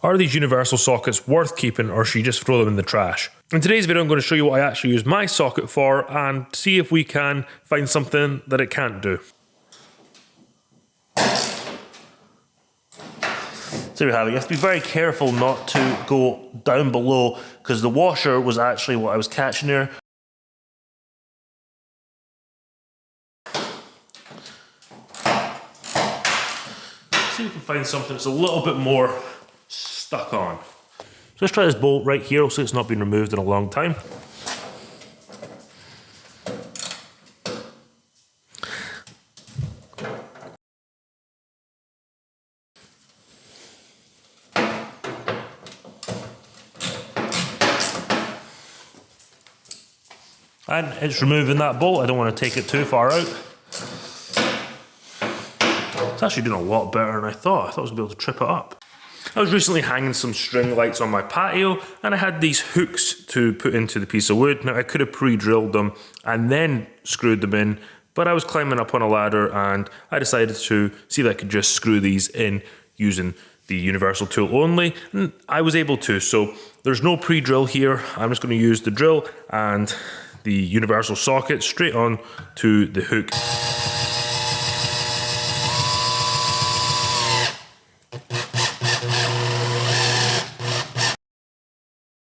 Are these universal sockets worth keeping, or should you just throw them in the trash? In today's video, I'm going to show you what I actually use my socket for and see if we can find something that it can't do. So we have it. You have to be very careful not to go down below, because the washer was actually what I was catching there. See if we can find something that's a little bit more stuck on. So let's try this bolt right here. Also, it's not been removed in a long time. And it's removing that bolt. I don't want to take it too far out. It's actually doing a lot better than I thought. I thought I was going to be able to trip it up. I was recently hanging some string lights on my patio, and I had these hooks to put into the piece of wood. Now, I could have pre-drilled them and then screwed them in, but I was climbing up on a ladder and I decided to see if I could just screw these in using the universal tool only, and I was able to. So there's no pre-drill here. I'm just going to use the drill and the universal socket straight on to the hook.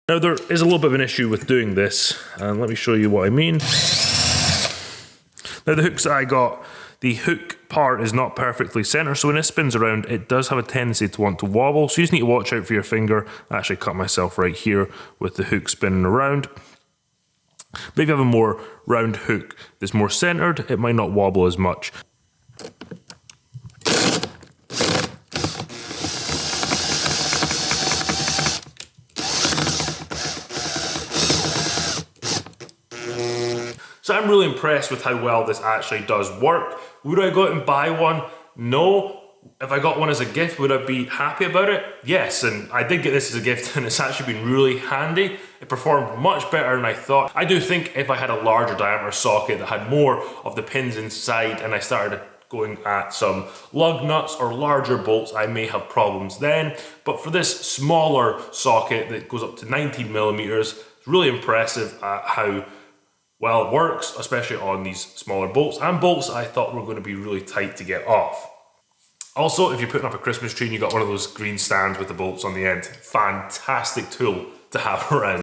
Now there is a little bit of an issue with doing this, and let me show you what I mean. Now the hooks that I got, the hook part is not perfectly centered, so when it spins around, it does have a tendency to want to wobble, so you just need to watch out for your finger. I actually cut myself right here with the hook spinning around. But if you have a more round hook that's more centered, it might not wobble as much. So I'm really impressed with how well this actually does work. Would I go out and buy one? No. If I got one as a gift, would I be happy about it? Yes, and I did get this as a gift and it's actually been really handy. It performed much better than I thought. I do think if I had a larger diameter socket that had more of the pins inside and I started going at some lug nuts or larger bolts, I may have problems then. But for this smaller socket that goes up to 19 millimeters, it's really impressive at how well it works, especially on these smaller bolts and bolts I thought were going to be really tight to get off. Also, if you're putting up a Christmas tree and you got one of those green stands with the bolts on the end, fantastic tool to have around.